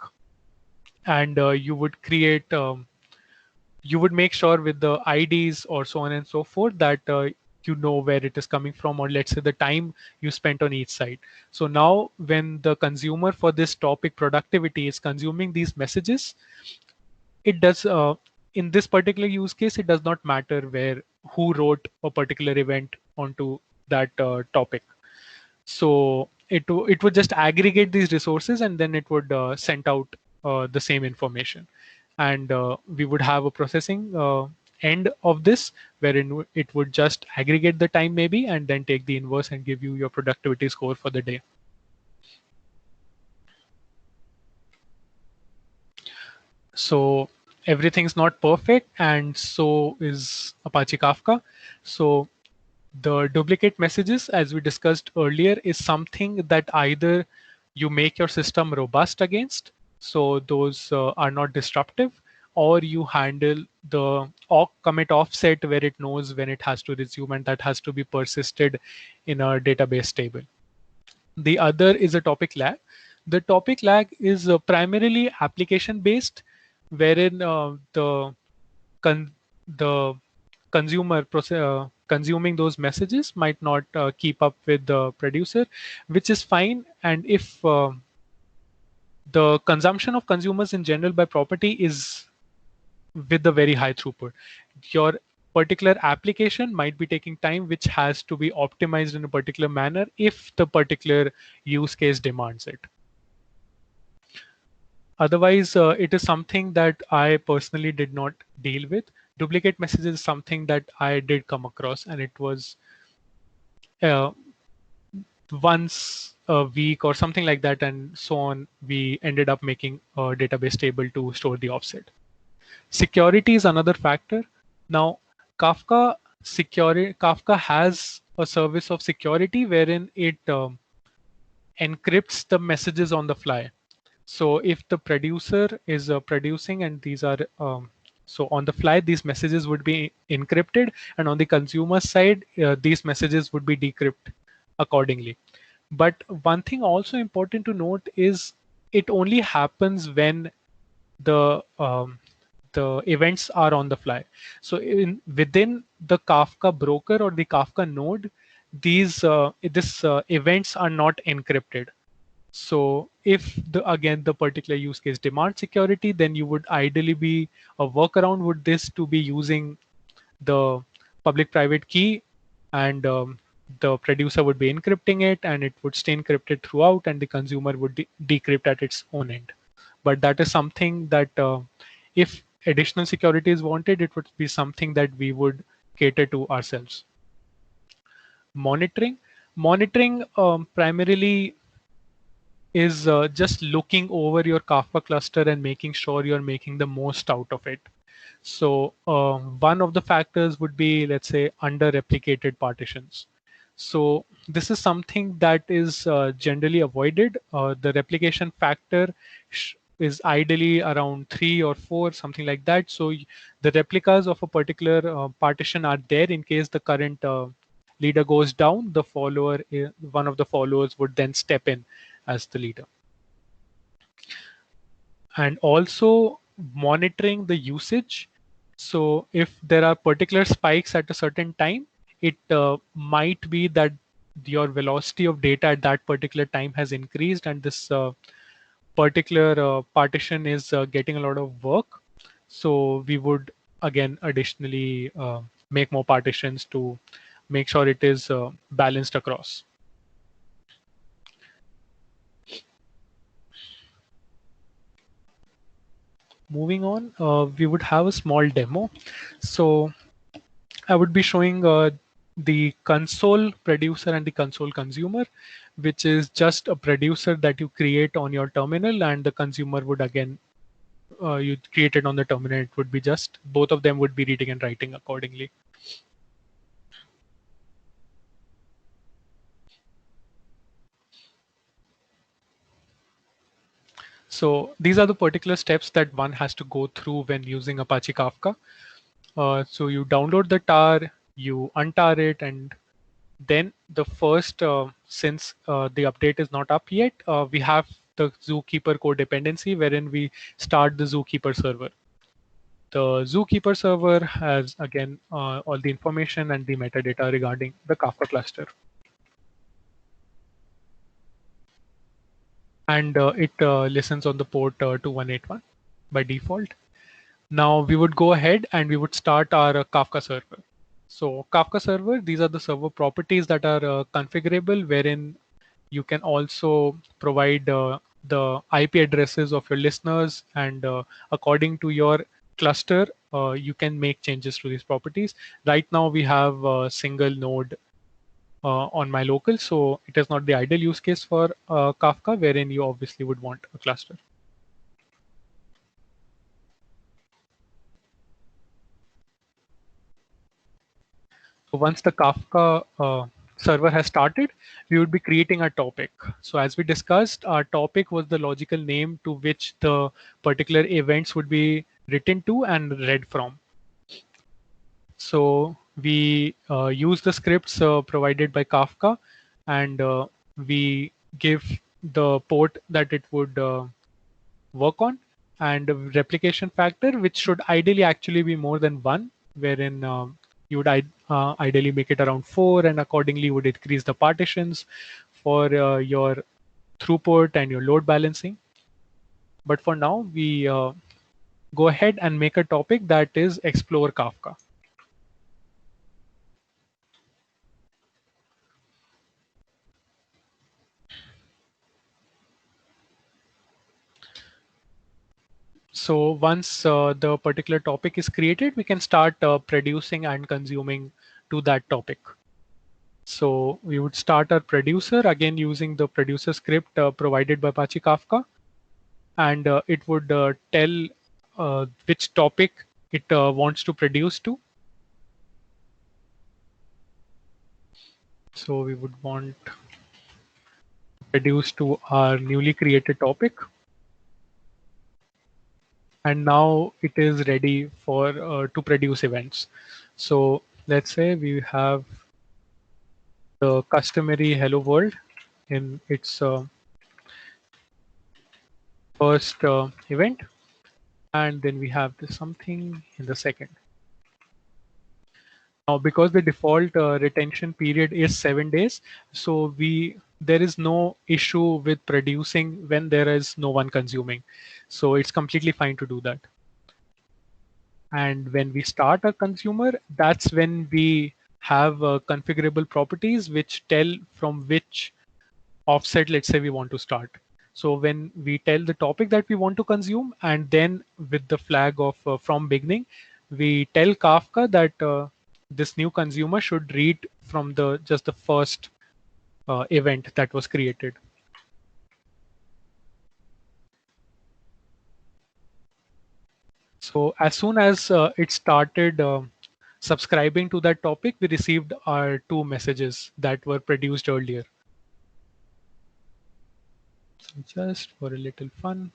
And you would make sure with the IDs or so on and so forth that you know where it is coming from, or let's say the time you spent on each site. So now when the consumer for this topic productivity is consuming these messages, it does in this particular use case, it does not matter where who wrote a particular event onto that topic. So it would just aggregate these resources, and then it would send out the same information, and we would have a processing end of this wherein it would just aggregate the time maybe, and then take the inverse and give you your productivity score for the day. So everything's not perfect, and so is Apache Kafka. So the duplicate messages, as we discussed earlier, is something that either you make your system robust against, so those are not disruptive, or you handle the commit offset where it knows when it has to resume, and that has to be persisted in a database table. The other is a topic lag. The topic lag is primarily application based, wherein con- the consumer consuming those messages might not keep up with the producer, which is fine. And if the consumption of consumers in general by property is with the very high throughput, your particular application might be taking time, which has to be optimized in a particular manner if the particular use case demands it. Otherwise, it is something that I personally did not deal with. Duplicate messages is something that I did come across, and it was uh, once a week or something like that, and so on. We ended up making a database table to store the offset. Security is another factor. Now, Kafka has a service of security wherein it encrypts the messages on the fly. So if the producer is producing, and these are so on the fly, these messages would be encrypted, and on the consumer side, these messages would be decrypted accordingly. But one thing also important to note is it only happens when the events are on the fly. So within the Kafka broker or the Kafka node, these events are not encrypted. So if again the particular use case demands security, then you would ideally be a workaround would this to be using the public private key, and the producer would be encrypting it, and it would stay encrypted throughout, and the consumer would decrypt at its own end. But that is something that if additional security is wanted, it would be something that we would cater to ourselves. Monitoring primarily is just looking over your Kafka cluster and making sure you're making the most out of it. So one of the factors would be, let's say, under replicated partitions. So this is something that is generally avoided. The replication factor is ideally around 3 or 4, something like that. So the replicas of a particular partition are there in case the current leader goes down, the follower, one of the followers would then step in as the leader. And also monitoring the usage. So if there are particular spikes at a certain time, it might be that your velocity of data at that particular time has increased, and this particular partition is getting a lot of work. So we would again additionally make more partitions to make sure it is balanced across. Moving on, we would have a small demo. So I would be showing the console producer and the console consumer, which is just a producer that you create on your terminal, and the consumer would again, you create it on the terminal. It would be just both of them would be reading and writing accordingly. So these are the particular steps that one has to go through when using Apache Kafka. So you download the tar, you untar it, and then the first, since the update is not up yet, we have the Zookeeper codependency wherein we start the Zookeeper server. The Zookeeper server has, again, all the information and the metadata regarding the Kafka cluster. And it listens on the port 2181 by default. Now we would go ahead and we would start our Kafka server. So Kafka server, these are the server properties that are configurable, wherein you can also provide the IP addresses of your listeners, and according to your cluster, you can make changes to these properties. Right now we have a single node on my local, so it is not the ideal use case for Kafka, wherein you obviously would want a cluster. So once the Kafka server has started, we would be creating a topic. So as we discussed, our topic was the logical name to which the particular events would be written to and read from. So we use the scripts provided by Kafka, and we give the port that it would work on, and a replication factor, which should ideally actually be more than one, wherein you would ideally make it around 4, and accordingly would increase the partitions for your throughput and your load balancing. But for now, we go ahead and make a topic that is Explore Kafka. So once the particular topic is created, we can start producing and consuming to that topic. So we would start our producer again using the producer script provided by Apache Kafka, and it would tell which topic it wants to produce to. So we would want to produce to our newly created topic. And now it is ready for to produce events. So let's say we have the customary hello world in its first event, and then we have this something in the second. Now, because the default retention period is 7 days, so there is no issue with producing when there is no one consuming. So it's completely fine to do that. And when we start a consumer, that's when we have configurable properties which tell from which offset, let's say, we want to start. So when we tell the topic that we want to consume, and then with the flag of from beginning, we tell Kafka that this new consumer should read from the just the first event that was created. So as soon as it started subscribing to that topic, we received our 2 messages that were produced earlier. So just for a little fun,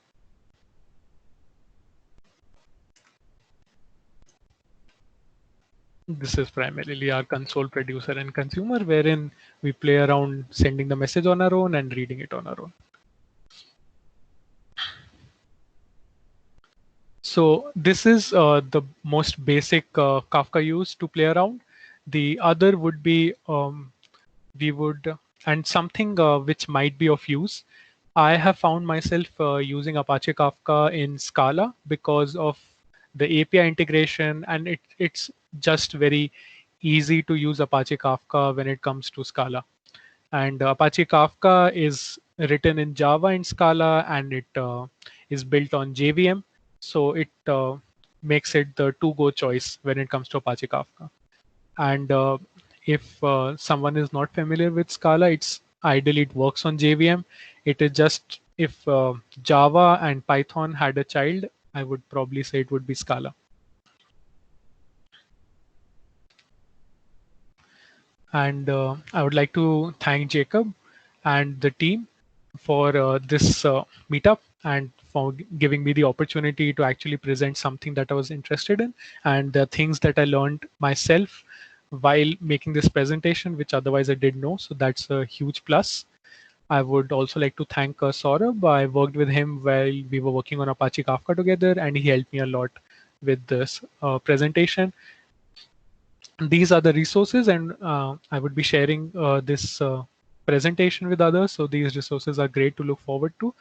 this is primarily our console producer and consumer, wherein we play around sending the message on our own and reading it on our own. So this is the most basic Kafka use to play around. The other would be we would, and something which might be of use. I have found myself using Apache Kafka in Scala because of the API integration, and it's just very easy to use Apache Kafka when it comes to Scala. And Apache Kafka is written in Java and Scala, and it is built on JVM. So it makes it the to-go choice when it comes to Apache Kafka. And if someone is not familiar with Scala, it's ideally it works on JVM. It is just if Java and Python had a child, I would probably say it would be Scala. And I would like to thank Jacob and the team for this meetup, and for giving me the opportunity to actually present something that I was interested in, and the things that I learned myself while making this presentation, which otherwise I didn't know. So that's a huge plus. I would also like to thank Saurabh. I worked with him while we were working on Apache Kafka together, and he helped me a lot with this presentation. These are the resources, and I would be sharing this presentation with others. So these resources are great to look forward to.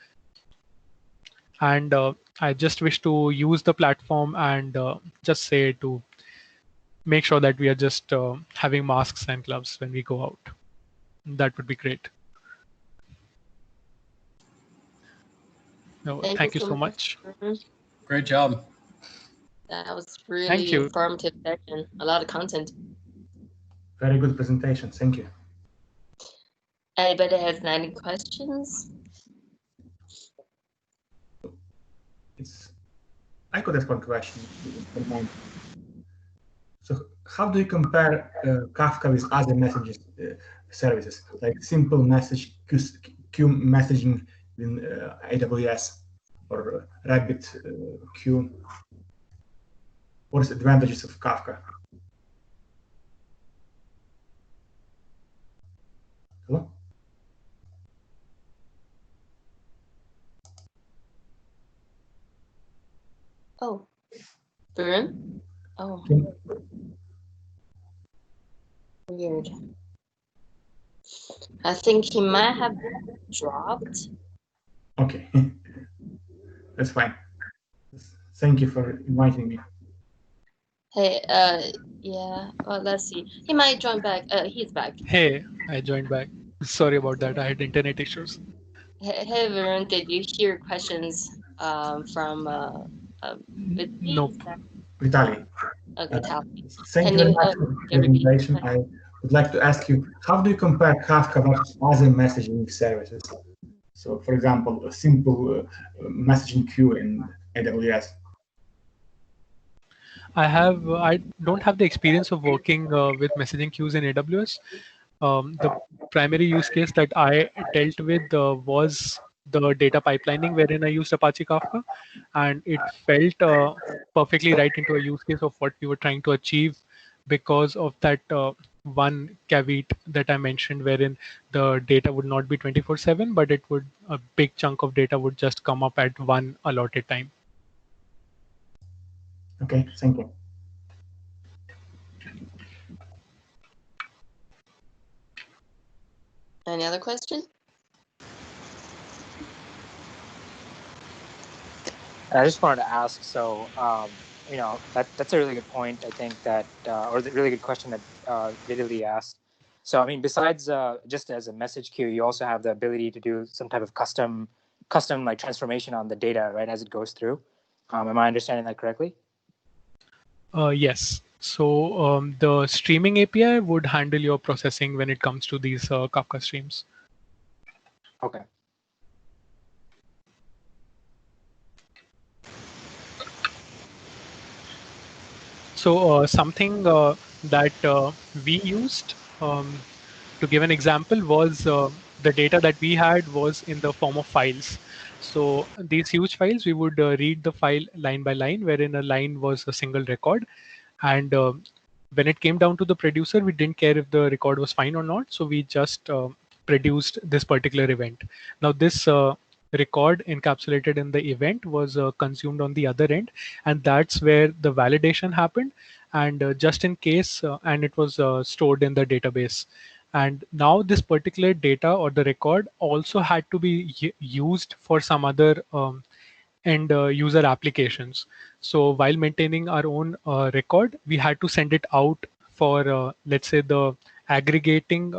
And I just wish to use the platform and just say to make sure that we are just having masks and gloves when we go out. That would be great. No, thank you so much. Great job. That was Thank really you. informative session. A lot of content. Very good presentation. Thank you. Anybody has any questions? I could ask one question. So how do you compare Kafka with other messages services, like simple message queue messaging in AWS or RabbitMQ? What is the advantages of Kafka? Hello? Oh, Varun? Oh, weird. I think he might have dropped. Okay, that's fine. Thank you for inviting me. Hey, yeah. Well, let's see. He might join back. He's back. Hey, I joined back. Sorry about that. I had internet issues. Hey, Varun, did you hear questions from Vitaly? Nope. Vitaly. Vitaly. Thank you very much for the presentation. I would like to ask you, how do you compare Kafka with other messaging services? So, for example, a simple messaging queue in AWS. I don't have the experience of working with messaging queues in AWS. The primary use case that I dealt with was the data pipelining, wherein I used Apache Kafka, and it felt perfectly right into a use case of what we were trying to achieve because of that one caveat that I mentioned, wherein the data would not be 24/7, but it would a big chunk of data would just come up at one allotted time. Okay, thank you. Any other question? I just wanted to ask, so, that's a really good point, I think, that, or the really good question that Vitaly asked. So, I mean, besides just as a message queue, you also have the ability to do some type of custom like transformation on the data, right, as it goes through. Am I understanding that correctly? Yes. So the streaming API would handle your processing when it comes to these Kafka streams. Okay. So something that we used, to give an example, was the data that we had was in the form of files. So these huge files, we would read the file line by line, wherein a line was a single record. And when it came down to the producer, we didn't care if the record was fine or not. So we just produced this particular event. Now this record encapsulated in the event was consumed on the other end, and that's where the validation happened. And just in case, and it was stored in the database. And now this particular data or the record also had to be used for some other and user applications. So while maintaining our own record, we had to send it out for, let's say, the aggregating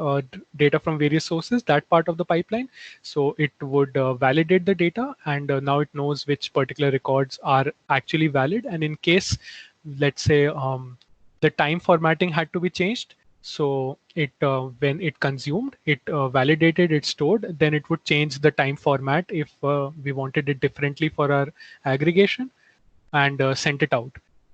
data from various sources, that part of the pipeline. So it would validate the data, and now it knows which particular records are actually valid. And in case, let's say, the time formatting had to be changed, so it when it consumed, it validated, it stored, then it would change the time format if we wanted it differently for our aggregation, and sent it out.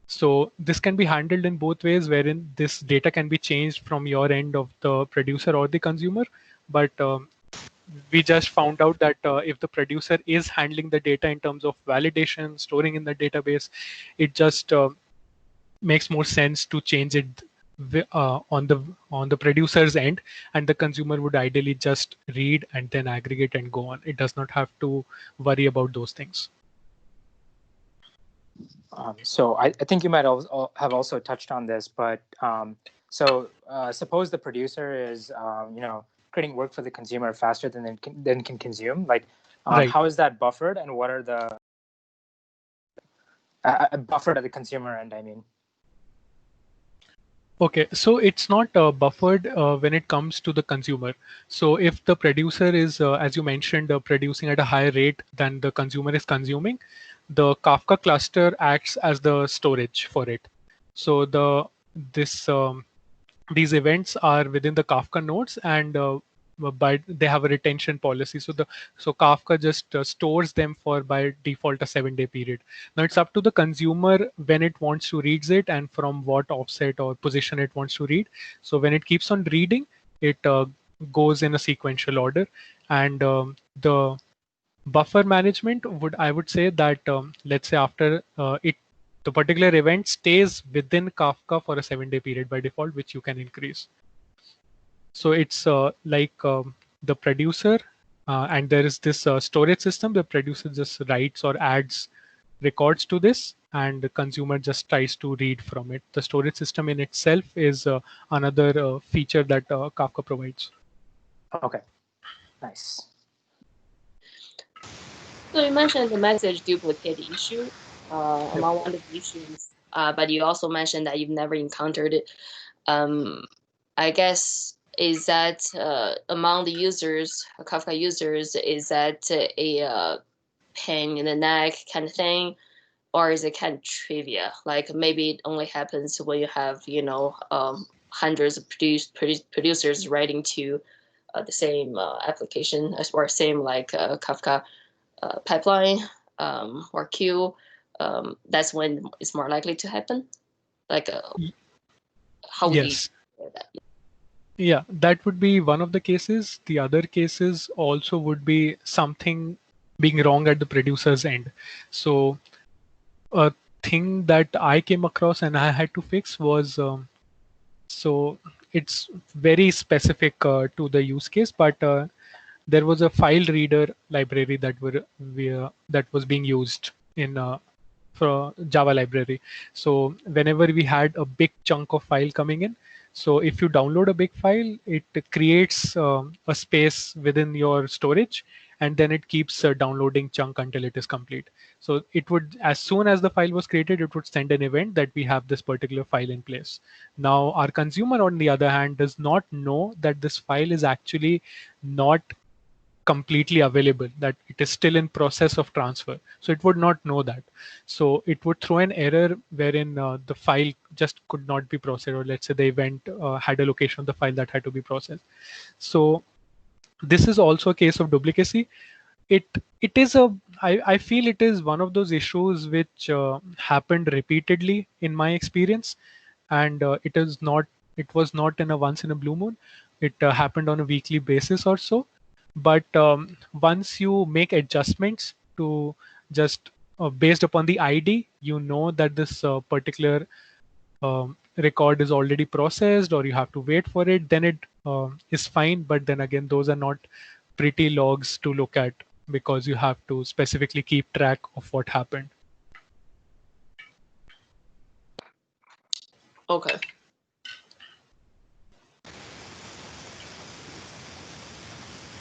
So this can be handled in both ways, wherein this data can be changed from your end of the producer or the consumer. But we just found out that if the producer is handling the data in terms of validation, storing in the database, it just makes more sense to change it on the producer's end, and the consumer would ideally just read and then aggregate and go on. It does not have to worry about those things. So I think you might have also touched on this, but suppose the producer is creating work for the consumer faster than can consume. Like, Right. how is that buffered, and what are the buffered at the consumer end? I mean. Okay, so it's not buffered when it comes to the consumer. So if the producer is, as you mentioned, producing at a higher rate than the consumer is consuming, the Kafka cluster acts as the storage for it. So these events are within the Kafka nodes, and but they have a retention policy. So Kafka just stores them for by default a 7-day period. Now it's up to the consumer when it wants to read it and from what offset or position it wants to read. So when it keeps on reading, it goes in a sequential order, and the buffer management I would say that let's say after the particular event stays within Kafka for a 7-day period by default, which you can increase. So it's like the producer, and there is this storage system. The producer just writes or adds records to this, and the consumer just tries to read from it. The storage system in itself is another feature that Kafka provides. Okay, nice. So you mentioned the message duplicate issue among one of the issues, but you also mentioned that you've never encountered it. I guess is that among the users, Kafka users, is that a pain in the neck kind of thing, or is it kind of trivia? Like maybe it only happens when you have hundreds of producers writing to the same application or same like Kafka pipeline or queue. That's when it's more likely to happen. Like how would you say that? Yeah, that would be one of the cases. The other cases also would be something being wrong at the producer's end. So a thing that I came across and I had to fix was so it's very specific to the use case, but there was a file reader library that was being used in for Java library. So whenever we had a big chunk of file coming in, so if you download a big file, it creates a space within your storage, and then it keeps downloading chunk until it is complete. So it would, as soon as the file was created, it would send an event that we have this particular file in place. Now our consumer, on the other hand, does not know that this file is actually not completely available, that it is still in process of transfer. So it would not know that. So it would throw an error wherein the file just could not be processed, or let's say the event had a location of the file that had to be processed. So this is also a case of duplicacy. It is I feel it is one of those issues which happened repeatedly in my experience, and it was not in a once in a blue moon. It happened on a weekly basis or so. But once you make adjustments to just based upon the ID, you know that this particular record is already processed, or you have to wait for it, then it is fine. But then again, those are not pretty logs to look at, because you have to specifically keep track of what happened. Okay.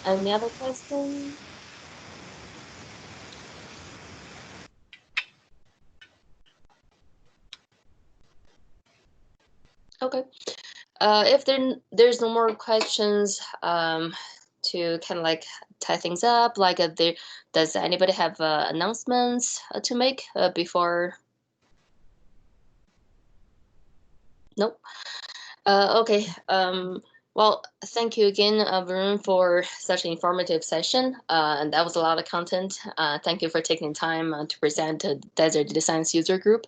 Any other questions? Okay. If there's no more questions, to kind of like tie things up, like does anybody have announcements to make before? Nope. Okay. Well, thank you again, Varun, for such an informative session. And that was a lot of content. Thank you for taking time to present to Desert Data Science User Group.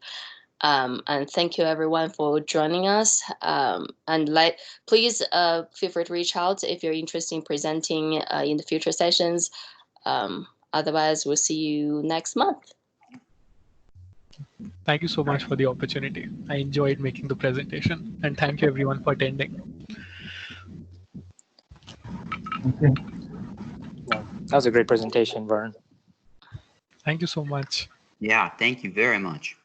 And thank you everyone for joining us. And please feel free to reach out if you're interested in presenting in the future sessions. Otherwise, we'll see you next month. Thank you so much for the opportunity. I enjoyed making the presentation, and thank you everyone for attending. Okay. Yeah, that was a great presentation, Varun. Thank you so much. Yeah, thank you very much.